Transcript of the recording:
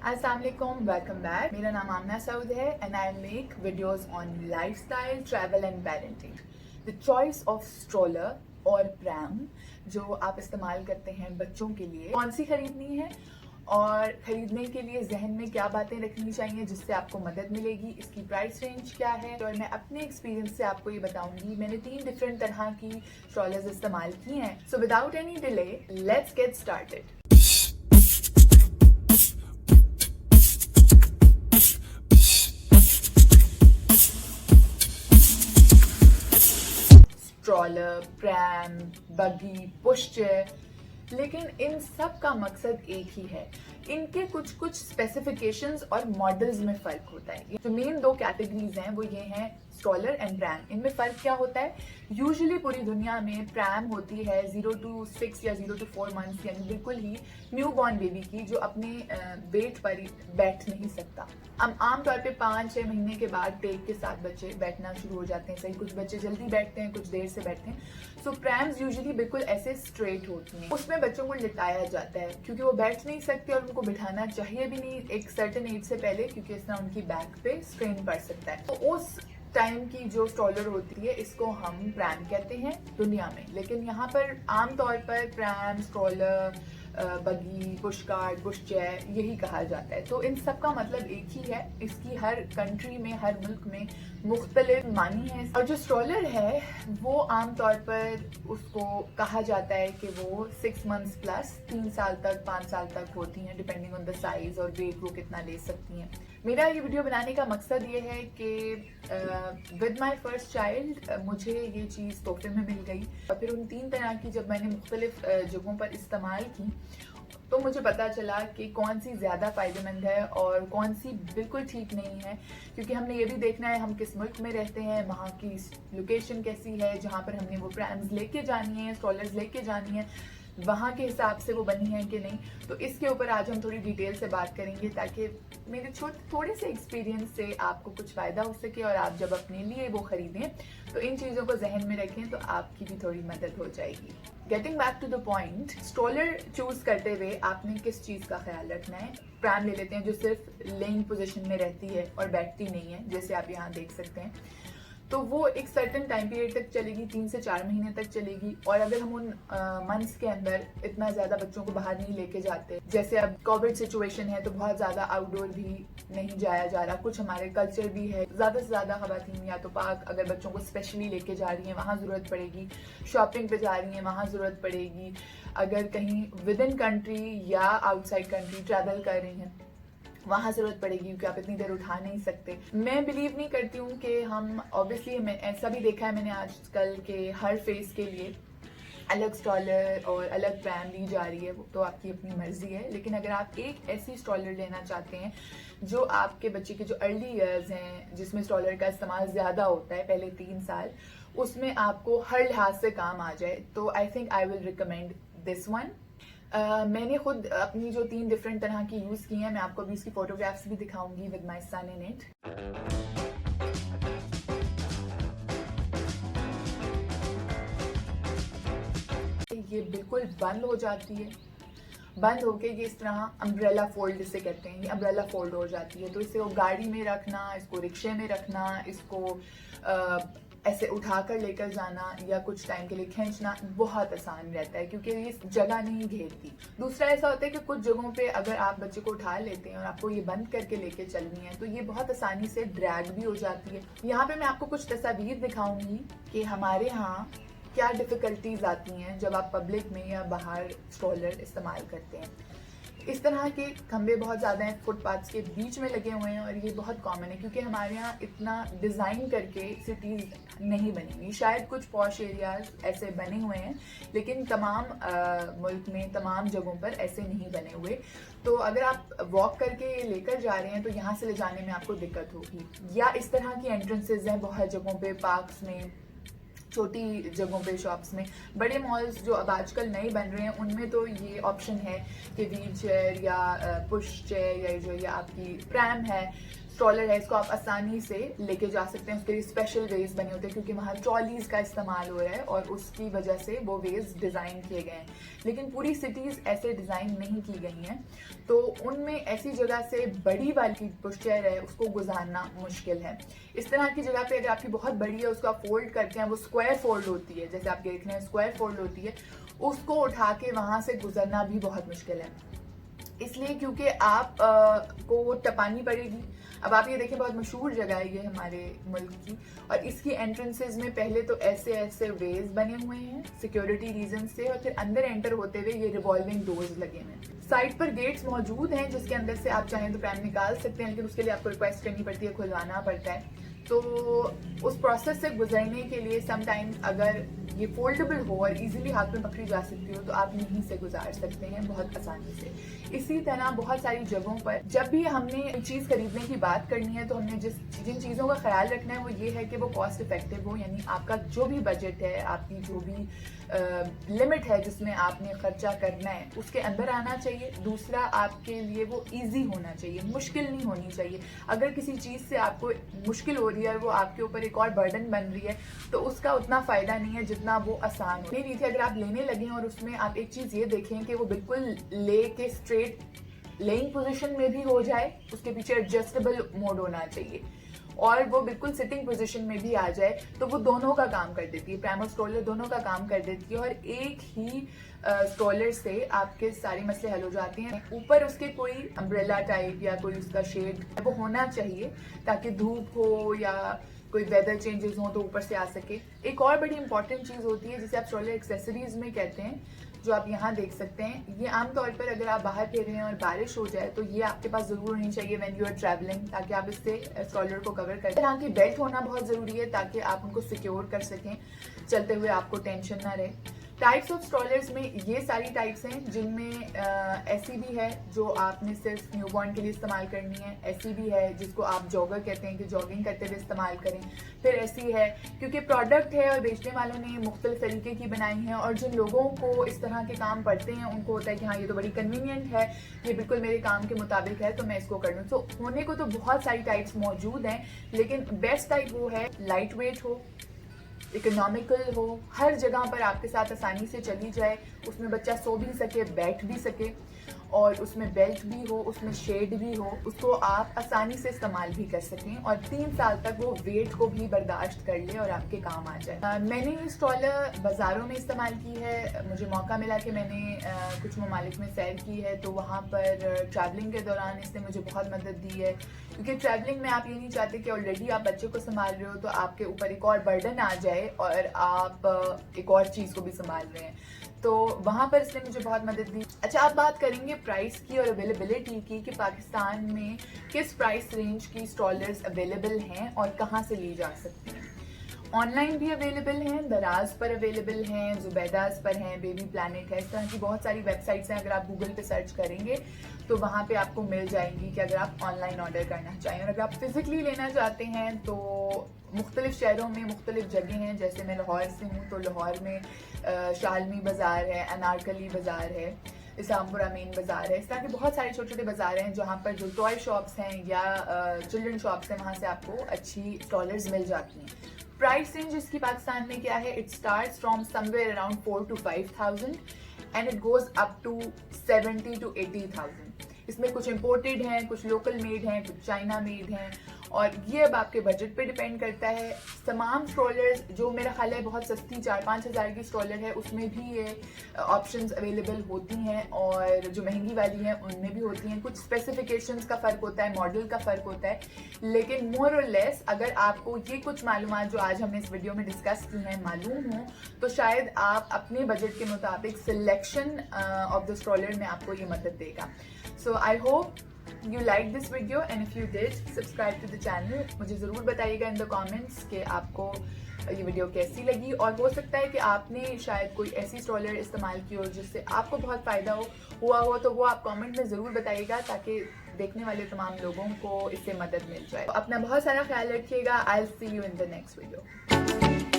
अस्सलाम वालेकुम, welcome back. मेरा नाम आमना सऊद है and I make videos on lifestyle, travel and parenting. The choice of stroller और प्रैम जो आप इस्तेमाल करते हैं बच्चों के लिए, कौन सी खरीदनी है और खरीदने के लिए जहन में क्या बातें रखनी चाहिए जिससे आपको मदद मिलेगी, इसकी प्राइस रेंज क्या है, और मैं अपने एक्सपीरियंस से आपको ये बताऊंगी। मैंने 3 डिफरेंट तरह की स्ट्रोलर्स इस्तेमाल की हैं। So without any delay let's get started. Stroller, pram, बगी, पुश चेयर, लेकिन इन सब का मकसद एक ही है। इनके कुछ कुछ स्पेसिफिकेशंस और मॉडल्स में फर्क होता है। जो मेन 2 कैटेगरीज हैं वो ये हैं स्ट्रॉलर एंड प्रैम। इनमें फर्क क्या होता है? यूजुअली पूरी दुनिया में प्रैम होती है 0 to 6 या 0 to 4 मंथ्स, यानी बिल्कुल ही न्यू बॉर्न बेबी की, जो अपने वेट पर बैठ नहीं सकता। अब आमतौर पे 5-6 महीने के बाद टेक के साथ बच्चे बैठना शुरू हो जाते हैं। सही, कुछ बच्चे जल्दी बैठते हैं, कुछ देर से बैठते हैं। सो प्रैम्स यूजुअली बिल्कुल ऐसे स्ट्रेट होती हैं। उसमें बच्चों को लिटाया जाता है क्योंकि वो बैठ नहीं सकते और उनको बिठाना चाहिए भी नहीं एक सर्टेन एज से पहले, क्योंकि इस तरह उनकी बैक पे स्ट्रेन पड़ सकता है। तो उस टाइम की जो स्ट्रॉलर होती है इसको हम प्रैम कहते हैं दुनिया में, लेकिन यहाँ पर आमतौर पर प्रैम, स्ट्रॉलर, बगी, पुश कार्ट, पुश चेयर यही कहा जाता है। तो इन सब का मतलब एक ही है। इसकी हर कंट्री में, हर मुल्क में मुख्तलिफ मानी है। और जो स्ट्रॉलर है वो आमतौर पर उसको कहा जाता है कि वो 6 मंथ्स प्लस 3 साल तक, 5 साल तक होती हैं, डिपेंडिंग ऑन द साइज और वेट वो कितना ले सकती हैं। मेरा ये वीडियो बनाने का मकसद ये है कि विद माई फर्स्ट चाइल्ड मुझे ये चीज़ तोहफे में मिल गई, और फिर उन 3 तरह की जब मैंने मुख्तलिफ जगहों पर इस्तेमाल की तो मुझे पता चला कि कौन सी ज़्यादा फ़ायदेमंद है और कौन सी बिल्कुल ठीक नहीं है। क्योंकि हमने ये भी देखना है हम किस मुल्क में रहते हैं, वहाँ की लोकेशन कैसी है, जहाँ पर हमने वो प्रैम्स लेके जानी है, स्ट्रॉलर्स लेके जानी है, वहाँ के हिसाब से वो बनी है कि नहीं। तो इसके ऊपर आज हम थोड़ी डिटेल से बात करेंगे ताकि मेरे थोड़े से एक्सपीरियंस से आपको कुछ फ़ायदा हो सके और आप जब अपने लिए वो खरीदें तो इन चीज़ों को जहन में रखें तो आपकी भी थोड़ी मदद हो जाएगी। Getting back to the point, stroller choose करते हुए आपने किस चीज़ का ख्याल रखना है। प्रैम ले लेते हैं जो सिर्फ लेइंग पोजिशन में रहती है और बैठती नहीं है, जैसे आप यहाँ देख सकते हैं। तो वो एक सर्टेन टाइम पीरियड तक चलेगी, 3 से 4 महीने तक चलेगी। और अगर हम उन मंथ्स के अंदर इतना ज़्यादा बच्चों को बाहर नहीं लेके जाते, जैसे अब कोविड सिचुएशन है तो बहुत ज़्यादा आउटडोर भी नहीं जाया जा रहा, कुछ हमारे कल्चर भी है, ज़्यादा से ज़्यादा खवातीन या तो पार्क अगर बच्चों को स्पेशली लेके जा रही हैं वहाँ ज़रूरत पड़ेगी, शॉपिंग पे जा रही हैं वहाँ ज़रूरत पड़ेगी, अगर कहीं विद इन कंट्री या आउटसाइड कंट्री ट्रैवल कर रही हैं वहाँ ज़रूरत पड़ेगी, क्योंकि आप इतनी देर उठा नहीं सकते। मैं बिलीव नहीं करती हूँ कि हम, ऑब्वियसली मैं ऐसा भी देखा है मैंने आजकल के हर फेस के लिए अलग स्ट्रॉलर और अलग प्रैम ली जा रही है, वो तो आपकी अपनी मर्जी है। लेकिन अगर आप एक ऐसी स्ट्रॉलर लेना चाहते हैं जो आपके बच्चे के जो अर्ली ईयर्स हैं, जिसमें स्ट्रॉलर का इस्तेमाल ज़्यादा होता है पहले 3 साल, उसमें आपको हर लिहाज से काम आ जाए, तो I think I will recommend this one. मैंने खुद अपनी जो 3 डिफरेंट तरह की यूज़ की हैं, मैं आपको अभी इसकी फोटोग्राफ्स भी दिखाऊंगी with my sun in it. ये बिल्कुल बंद हो जाती है, बंद होके ये इस तरह अम्ब्रेला फोल्ड जिसे कहते हैं, ये अम्ब्रेला फोल्ड हो जाती है। तो इसे वो गाड़ी में रखना, इसको रिक्शे में रखना, इसको ऐसे उठाकर लेकर जाना या कुछ टाइम के लिए खींचना बहुत आसान रहता है, क्योंकि ये जगह नहीं घेरती। दूसरा ऐसा होता है कि कुछ जगहों पे अगर आप बच्चे को उठा लेते हैं और आपको ये बंद करके लेके चलनी है तो ये बहुत आसानी से ड्रैग भी हो जाती है। यहाँ पे मैं आपको कुछ तस्वीर दिखाऊंगी कि हमारे यहाँ क्या डिफिकल्टीज आती हैं जब आप पब्लिक में या बाहर स्ट्रॉलर इस्तेमाल करते हैं। इस तरह के खंबे बहुत ज़्यादा हैं, फुटपाथ्स के बीच में लगे हुए हैं, और ये बहुत कॉमन है क्योंकि हमारे यहाँ इतना डिज़ाइन करके सिटीज़ नहीं बनी हुई। शायद कुछ पॉश एरियाज ऐसे बने हुए हैं, लेकिन तमाम मुल्क में तमाम जगहों पर ऐसे नहीं बने हुए। तो अगर आप वॉक करके लेकर जा रहे हैं तो यहाँ से ले जाने में आपको दिक्कत होगी। या इस तरह की एंट्रेंसेज हैं बहुत जगहों पर, पार्क्स में, छोटी जगहों पे, शॉप्स में। बड़े मॉल्स जो अब आजकल नए बन रहे हैं उनमें तो ये ऑप्शन है कि व्हील चेयर या पुश चेयर या जो ये आपकी प्रैम है, स्ट्रॉलर है, इसको आप आसानी से लेके जा सकते हैं। उसके लिए स्पेशल वेज बने होते हैं क्योंकि वहाँ ट्रॉलीज का इस्तेमाल हो रहा है और उसकी वजह से वो वेज डिज़ाइन किए गए हैं। लेकिन पूरी सिटीज़ ऐसे डिज़ाइन नहीं की गई हैं, तो उनमें ऐसी जगह से बड़ी वाली पुशचेयर है उसको गुजारना मुश्किल है। इस तरह की जगह पे अगर आपकी बहुत बड़ी है, उसको आप फोल्ड करते हैं, वो स्क्वायर फोल्ड होती है, जैसे आप देख रहे हैं स्क्वायर फोल्ड होती है, उसको उठा के वहाँ से गुजरना भी बहुत मुश्किल है। इसलिए क्योंकि आप को वो टपानी पड़ेगी। अब आप ये देखें, बहुत मशहूर जगह है ये हमारे मुल्क की, और इसकी एंट्रेंसेज में पहले तो ऐसे ऐसे वेज बने हुए हैं सिक्योरिटी रीजन से, और फिर अंदर एंटर होते हुए ये रिवॉल्विंग डोर्स लगे हुए हैं। साइड पर गेट्स मौजूद हैं जिसके अंदर से आप चाहें तो प्रैम निकाल सकते हैं, लेकिन उसके लिए आपको रिक्वेस्ट करनी पड़ती है, खुलवाना पड़ता है। तो उस प्रोसेस से गुजरने के लिए समटाइम्स अगर ये फोल्डेबल हो और इजीली हाथ में पकड़ी जा सकती हो तो आप यहीं से गुजार सकते हैं बहुत आसानी से। इसी तरह बहुत सारी जगहों पर जब भी हमने चीज़ खरीदने की बात करनी है तो हमने जिन चीज़ों का ख्याल रखना है वो ये है कि वो कॉस्ट इफेक्टिव हो, यानी आपका जो भी बजट है, आपकी जो भी लिमिट है जिसमें आपने खर्चा करना है उसके अंदर आना चाहिए। दूसरा, आपके लिए वो ईजी होना चाहिए, मुश्किल नहीं होनी चाहिए। अगर किसी चीज़ से आपको मुश्किल हो रही है और वो आपके ऊपर एक और बर्डन बन रही है तो उसका उतना फ़ायदा नहीं है जितना वो आसान हो। नहीं थी अगर आप लेने लगे और उसमें आप एक चीज़ ये देखें कि वो बिल्कुल ले के स्ट्रेट लेइंग पोजीशन में भी हो जाए, उसके पीछे एडजस्टेबल मोड होना चाहिए, और वो बिल्कुल सिटिंग पोजीशन में भी आ जाए, तो वो दोनों का काम कर देती है। प्रैम और स्ट्रोलर दोनों का काम कर देती है, और एक ही स्ट्रोलर से आपके सारे मसले हल हो जाते हैं। ऊपर उसके कोई अम्ब्रेला टाइप या कोई उसका शेड वो होना चाहिए ताकि धूप हो या कोई वेदर चेंजेस हो तो ऊपर से आ सके। एक और बड़ी इंपॉर्टेंट चीज़ होती है जिसे आप स्ट्रोलर एक्सेसरीज में कहते हैं, जो आप यहाँ देख सकते हैं। ये आमतौर पर अगर आप बाहर फिर रहे हैं और बारिश हो जाए तो ये आपके पास जरूर होनी चाहिए व्हेन यू आर ट्रैवलिंग, ताकि आप इससे स्ट्रॉलर को कवर करें। यहाँ की बेल्ट होना बहुत ज़रूरी है ताकि आप उनको सिक्योर कर सकें, चलते हुए आपको टेंशन ना रहे। टाइप्स ऑफ स्ट्रॉलर्स में ये सारी टाइप्स हैं, जिनमें ऐसी भी है जो आपने सिर्फ न्यूबॉर्न के लिए इस्तेमाल करनी है, ऐसी भी है जिसको आप जॉगर कहते हैं कि जॉगिंग करते हुए इस्तेमाल करें, फिर ऐसी है क्योंकि प्रोडक्ट है और बेचने वालों ने मुख्तलिफ तरीके की बनाई हैं, और जिन लोगों को इस तरह के काम पड़ते हैं उनको होता है कि हाँ ये तो बड़ी कन्वीनियंट है, ये बिल्कुल मेरे काम के मुताबिक है तो मैं इसको कर लूँ। तो होने को तो बहुत सारी टाइप्स मौजूद हैं, लेकिन बेस्ट टाइप वो है लाइट वेट हो, इकोनॉमिकल हो, हर जगह पर आपके साथ आसानी से चली जाए, उसमें बच्चा सो भी सके, बैठ भी सके, और उसमें बेल्ट भी हो, उसमें शेड भी हो, उसको आप आसानी से इस्तेमाल भी कर सकें और 3 साल तक वो वेट को भी बर्दाश्त कर ले और आपके काम आ जाए। मैंने ये स्ट्रॉलर बाज़ारों में इस्तेमाल की है। मुझे मौका मिला कि मैंने कुछ ममालिक में सैर की है, तो वहाँ पर ट्रैवलिंग के दौरान इसने मुझे बहुत मदद दी है, क्योंकि ट्रैवलिंग में आप ये नहीं चाहते कि ऑलरेडी आप बच्चे को संभाल रहे हो तो आपके ऊपर एक और बर्डन आ जाए और आप एक और चीज़ को भी संभाल रहे हैं, तो वहाँ पर इसने मुझे बहुत मदद दी। अच्छा, आप बात करेंगे प्राइस की और अवेलेबिलिटी की कि पाकिस्तान में किस प्राइस रेंज की स्ट्रॉलर्स अवेलेबल हैं और कहाँ से ली जा सकती हैं। ऑनलाइन भी अवेलेबल हैं, दराज पर अवेलेबल हैं, जुबैदाज पर हैं, बेबी प्लानट है, इस तरह की बहुत सारी वेबसाइट्स हैं। अगर आप गूगल पे सर्च करेंगे तो वहाँ पे आपको मिल जाएंगी कि अगर आप ऑनलाइन ऑर्डर करना चाहें, और अगर आप फिजिकली लेना चाहते हैं तो मुख्तलिफ शहरों में मुख्तलिफ जगह हैं। जैसे मैं लाहौर से हूँ तो लाहौर में शालमी बाज़ार है, अनारकली बाज़ार है, इस्लामपुरा मेन बाज़ार है, इस तरह के बहुत सारे छोटे छोटे बाज़ार हैं जहाँ पर जो टॉय शॉप्स हैं या चिल्ड्रन शॉप्स हैं वहाँ से आपको अच्छी स्ट्रॉलर्स मिल जाती हैं। प्राइस रेंज इसकी पाकिस्तान में क्या है, it starts from somewhere around 4,000 to 5,000 and it goes up to 70,000 to 80,000। इसमें कुछ इम्पोर्टेड हैं, कुछ लोकल मेड हैं, कुछ चाइना मेड हैं, और ये अब आपके बजट पे डिपेंड करता है। तमाम स्ट्रॉलर्स जो मेरा ख्याल है बहुत सस्ती 4-5 हज़ार की स्ट्रॉलर है उसमें भी ये ऑप्शंस अवेलेबल होती हैं, और जो महंगी वाली हैं उनमें भी होती हैं। कुछ स्पेसिफिकेशंस का फ़र्क होता है, मॉडल का फ़र्क होता है, लेकिन मोर और लेस अगर आपको ये कुछ मालूमात जो आज हमने इस वीडियो में डिस्कस की हैं मालूम हो तो शायद आप अपने बजट के मुताबिक सिलेक्शन ऑफ द स्ट्रॉलर में आपको ये मदद देगा। So I hope you like this video and if you did subscribe to the channel। मुझे ज़रूर बताइएगा in the comments कि आपको ये वीडियो कैसी लगी, और हो सकता है कि आपने शायद कोई ऐसी स्ट्रॉलर इस्तेमाल की हो जिससे आपको बहुत फ़ायदा हुआ हो, तो वो आप कमेंट में ज़रूर बताइएगा ताकि देखने वाले तमाम लोगों को इससे मदद मिल जाए। तो अपना बहुत सारा ख्याल रखिएगा। I'll see you in the next video।